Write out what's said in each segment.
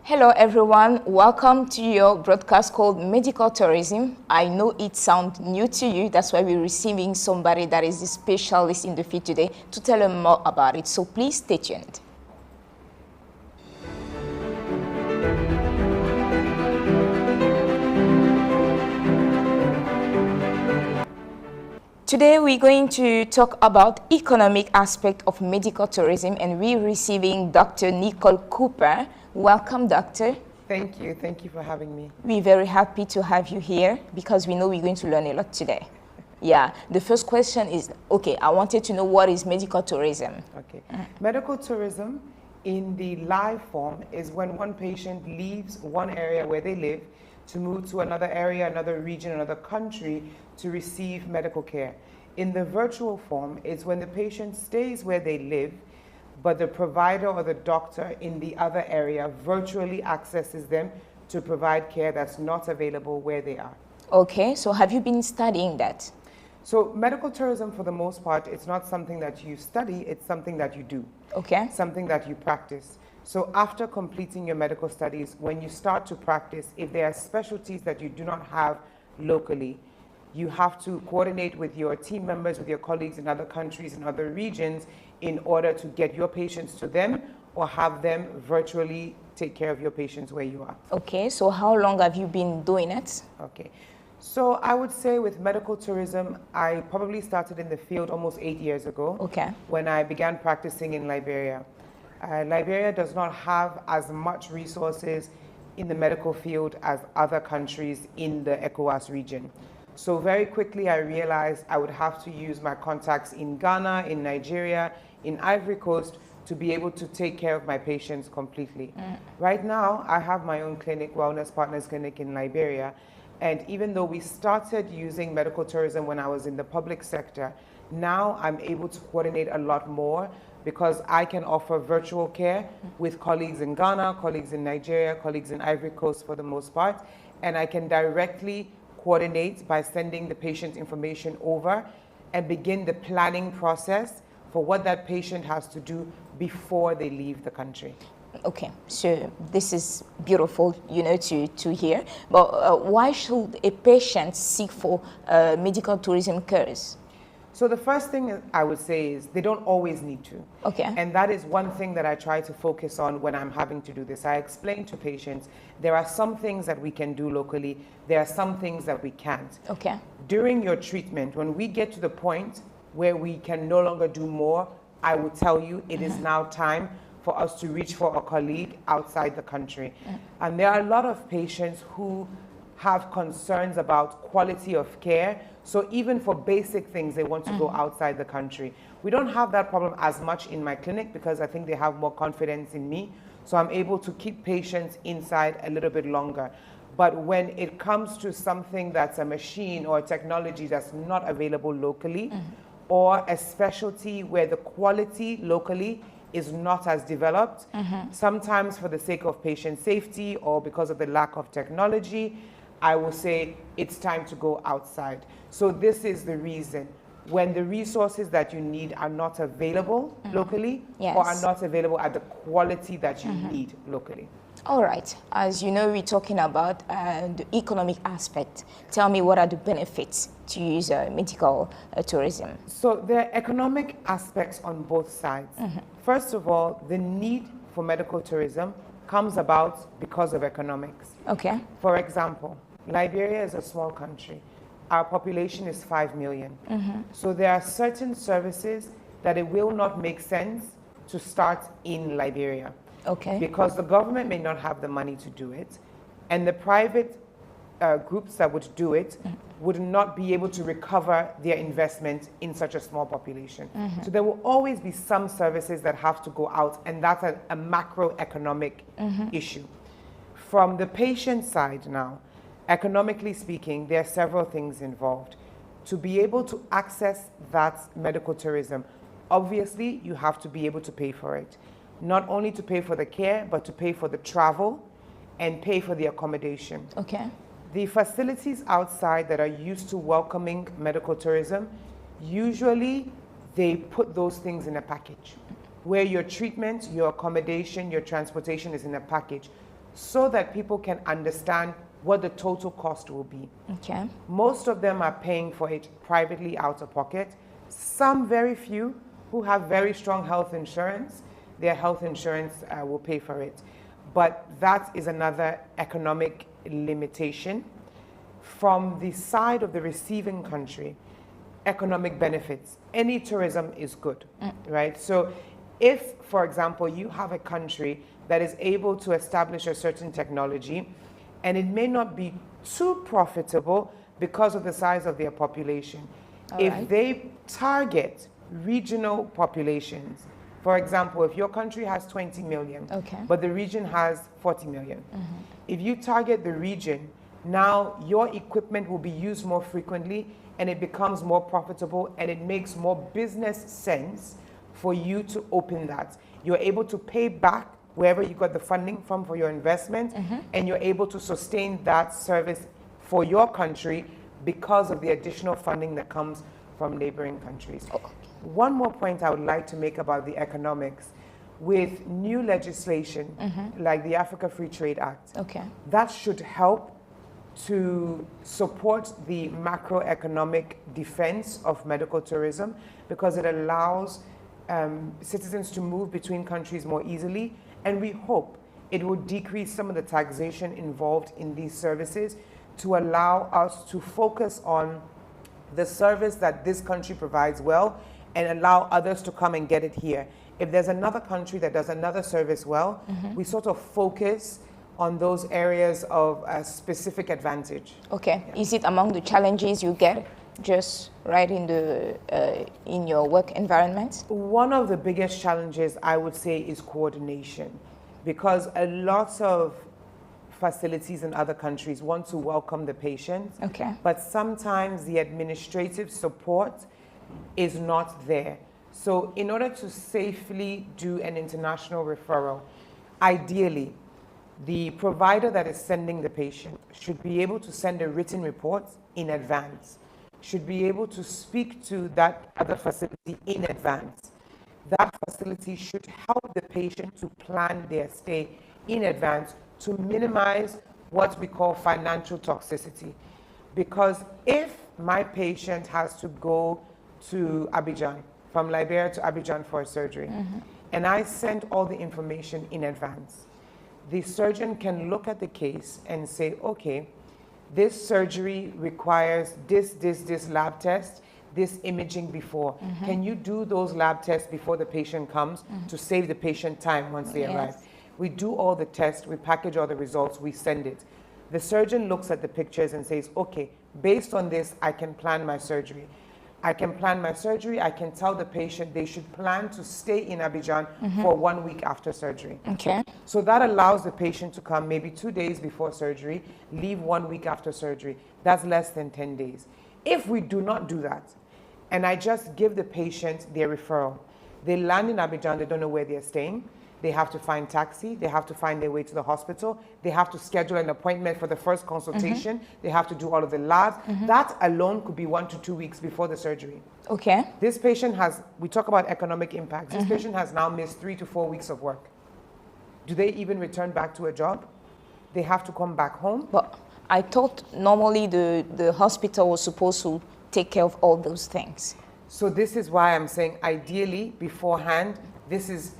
Hello everyone, welcome to your broadcast called Medical Tourism. I know it sounds new to you, that's why we're receiving somebody that is a specialist in the field today to tell us more about it. So please stay tuned. Today we're going to talk about economic aspect of medical tourism, and we're receiving Dr. Nicole COOPER. Welcome, doctor. Thank you. Thank you for having me. We're very happy to have you here because we know we're going to learn a lot today. Yeah, the first question is, okay, I wanted to know what is medical tourism? Okay. Medical tourism in the live form is when one patient leaves one area where they live to move to another area, another region, another country to receive medical care. In the virtual form is when the patient stays where they live, but the provider or the doctor in the other area virtually accesses them to provide care that's not available where they are. Okay, so have you been studying that? So medical tourism, for the most part, it's not something that you study, it's something that you do. Okay. Something that you practice. So after completing your medical studies, when you start to practice, if there are specialties that you do not have locally, you have to coordinate with your team members, with your colleagues in other countries and other regions in order to get your patients to them or have them virtually take care of your patients where you are. Okay, so how long have you been doing it? Okay, so I would say with medical tourism, I probably started in the field almost 8 years ago. Okay. When I began practicing in Liberia. Liberia does not have as much resources in the medical field as other countries in the ECOWAS region. So very quickly I realized I would have to use my contacts in Ghana, in Nigeria, in Ivory Coast to be able to take care of my patients completely. Right now I have my own clinic, Wellness Partners Clinic in Liberia, and even though we started using medical tourism when I was in the public sector, now I'm able to coordinate a lot more because I can offer virtual care with colleagues in Ghana, colleagues in Nigeria, colleagues in Ivory Coast for the most part, and I can directly coordinate by sending the patient information over and begin the planning process for what that patient has to do before they leave the country. Okay, so this is beautiful, you know, to hear. But why should a patient seek for medical tourism cares? So the first thing I would say is they don't always need to. Okay. And that is one thing that I try to focus on when I'm having to do this. I explain to patients there are some things that we can do locally, there are some things that we can't. Okay. During your treatment, when we get to the point where we can no longer do more, I will tell you it is now time for us to reach for a colleague outside the country. And there are a lot of patients who have concerns about quality of care. So even for basic things, they want to go outside the country. We don't have that problem as much in my clinic because I think they have more confidence in me. So I'm able to keep patients inside a little bit longer. But when it comes to something that's a machine or a technology that's not available locally, or a specialty where the quality locally is not as developed, sometimes for the sake of patient safety or because of the lack of technology, I will say it's time to go outside. So this is the reason. When the resources that you need are not available locally, or are not available at the quality that you need locally. All right. As you know, we're talking about the economic aspect. Tell me, what are the benefits to use medical tourism? So there are economic aspects on both sides. First of all, the need for medical tourism comes about because of economics. Okay. For example, Liberia is a small country. Our population is 5 million. So there are certain services that it will not make sense to start in Liberia. Okay. Because the government may not have the money to do it, and the private groups that would do it would not be able to recover their investment in such a small population. So there will always be some services that have to go out, and that's a macroeconomic issue. From the patient side now, economically speaking, there are several things involved. To be able to access that medical tourism, obviously you have to be able to pay for it. Not only to pay for the care, but to pay for the travel and pay for the accommodation. Okay. The facilities outside that are used to welcoming medical tourism, usually they put those things in a package, where your treatment, your accommodation, your transportation is in a package. so that people can understand what the total cost will be. Okay. Most of them are paying for it privately out of pocket. Some, very few, who have very strong health insurance, their health insurance will pay for it. But that is another economic limitation. From the side of the receiving country, economic benefits, any tourism is good, right? So if, for example, you have a country that is able to establish a certain technology, and it may not be too profitable because of the size of their population. If they target regional populations, for example, if your country has 20 million, but the region has 40 million, if you target the region, now your equipment will be used more frequently and it becomes more profitable and it makes more business sense for you to open that. You're able to pay back wherever you got the funding from for your investment, and you're able to sustain that service for your country because of the additional funding that comes from neighboring countries. One more point I would like to make about the economics. With new legislation, like the Africa Free Trade Act, that should help to support the macroeconomic defense of medical tourism, because it allows citizens to move between countries more easily, and we hope it will decrease some of the taxation involved in these services to allow us to focus on the service that this country provides well and allow others to come and get it here. If there's another country that does another service well, we sort of focus on those areas of specific advantage. Okay. Yeah. Is it among the challenges you get just right in the in your work environment? One of the biggest challenges, I would say, is coordination, because a lot of facilities in other countries want to welcome the patients, but sometimes the administrative support is not there. So in order to safely do an international referral, ideally, the provider that is sending the patient should be able to send a written report in advance, should be able to speak to that other facility in advance. That facility should help the patient to plan their stay in advance to minimize what we call financial toxicity. Because if my patient has to go to Abidjan, from Liberia to Abidjan for a surgery, and I send all the information in advance, the surgeon can look at the case and say, okay, this surgery requires this lab test, this imaging before. Can you do those lab tests before the patient comes to save the patient time once they arrive? We do all the tests, we package all the results, we send it. The surgeon looks at the pictures and says, okay, based on this, I can plan my surgery. I can plan my surgery. I can tell the patient they should plan to stay in Abidjan for 1 week after surgery. So that allows the patient to come maybe 2 days before surgery, leave 1 week after surgery. That's less than 10 days. If we do not do that, and I just give the patient their referral, they land in Abidjan, they don't know where they're staying. They have to find taxi, they have to find their way to the hospital, they have to schedule an appointment for the first consultation, they have to do all of the labs. That alone could be 1 to 2 weeks before the surgery. This patient has, we talk about economic impact, this patient has now missed 3 to 4 weeks of work. Do they even return back to a job? They have to come back home? But I thought normally the hospital was supposed to take care of all those things. So this is why I'm saying ideally beforehand,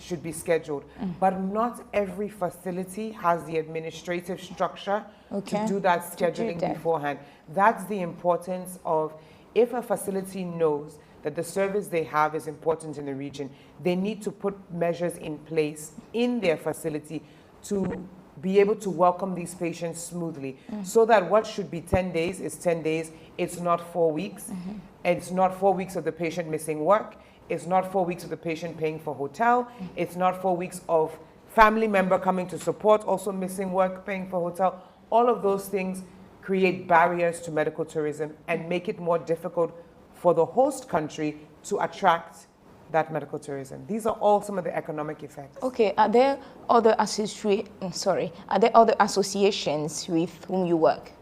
should be scheduled. But not every facility has the administrative structure to do that scheduling beforehand. That's the importance of, if a facility knows that the service they have is important in the region, they need to put measures in place in their facility to be able to welcome these patients smoothly, so that what should be 10 days is 10 days. It's not 4 weeks. It's not 4 weeks of the patient missing work. It's not 4 weeks of the patient paying for hotel. It's not 4 weeks of family member coming to support, also missing work, paying for hotel. All of those things create barriers to medical tourism and make it more difficult for the host country to attract that medical tourism. These are all some of the economic effects. Okay, are there other associations with whom you work?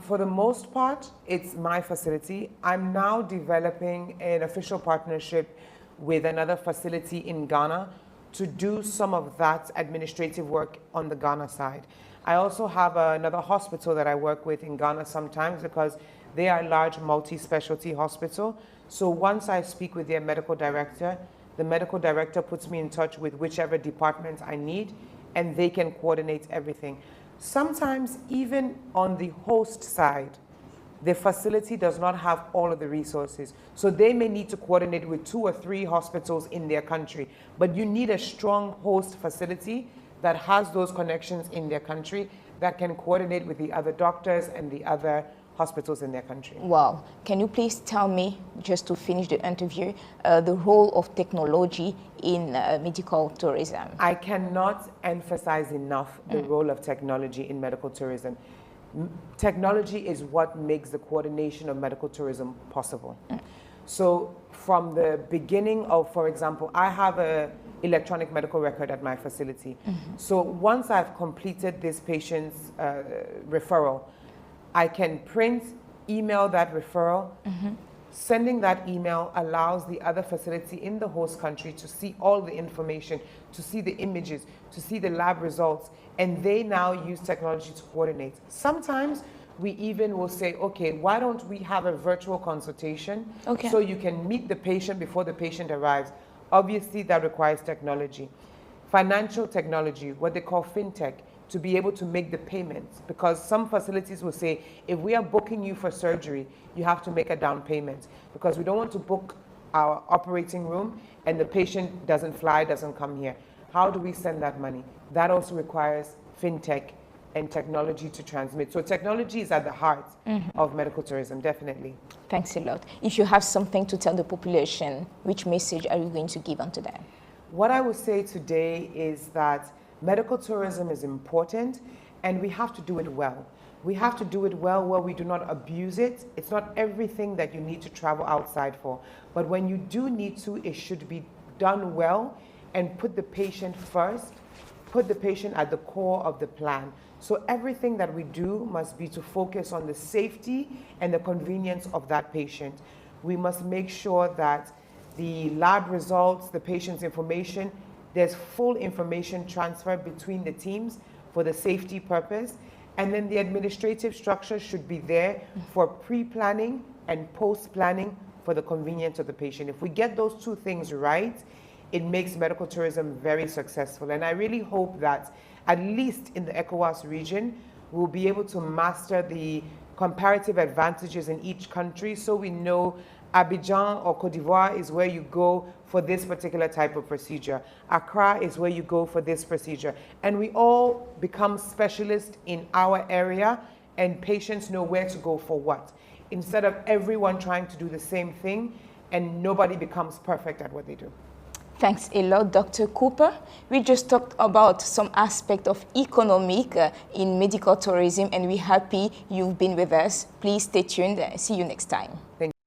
For the most part, it's my facility. I'm now developing an official partnership with another facility in Ghana to do some of that administrative work on the Ghana side. I also have another hospital that I work with in Ghana sometimes because they are a large multi-specialty hospital. So once I speak with their medical director, the medical director puts me in touch with whichever department I need, and they can coordinate everything. Sometimes even on the host side, the facility does not have all of the resources. So they may need to coordinate with 2 or 3 hospitals in their country. But you need a strong host facility that has those connections in their country that can coordinate with the other doctors and the other hospitals in their country. Wow. Can you please tell me, just to finish the interview, the role of technology in medical tourism? I cannot emphasize enough the role of technology in medical tourism. Technology is what makes the coordination of medical tourism possible. So from the beginning of, for example, I have an electronic medical record at my facility. So once I've completed this patient's referral, I can print, email that referral. Sending that email allows the other facility in the host country to see all the information, to see the images, to see the lab results, and they now use technology to coordinate. Sometimes we even will say, okay, why don't we have a virtual consultation so you can meet the patient before the patient arrives. Obviously, that requires technology. Financial technology, what they call fintech, to be able to make the payments, because some facilities will say, if we are booking you for surgery, you have to make a down payment, because we don't want to book our operating room and the patient doesn't fly, doesn't come here. How do we send that money? That also requires fintech and technology to transmit. So technology is at the heart of medical tourism, definitely. Thanks a lot. If you have something to tell the population, which message are you going to give unto them? What I would say today is that medical tourism is important, and we have to do it well. We have to do it well where we do not abuse it. It's not everything that you need to travel outside for. But when you do need to, it should be done well and put the patient first, put the patient at the core of the plan. So everything that we do must be to focus on the safety and the convenience of that patient. We must make sure that the lab results, the patient's information, there's full information transfer between the teams for the safety purpose. And then the administrative structure should be there for pre-planning and post-planning for the convenience of the patient. If we get those 2 things right, it makes medical tourism very successful. And I really hope that, at least in the ECOWAS region, we'll be able to master the comparative advantages in each country, so we know Abidjan or Cote d'Ivoire is where you go for this particular type of procedure. Accra is where you go for this procedure. And we all become specialists in our area, and patients know where to go for what, instead of everyone trying to do the same thing and nobody becomes perfect at what they do. Thanks a lot, Dr. Cooper. We just talked about some aspect of economic in medical tourism, and we're happy you've been with us. Please stay tuned. See you next time. Thank you.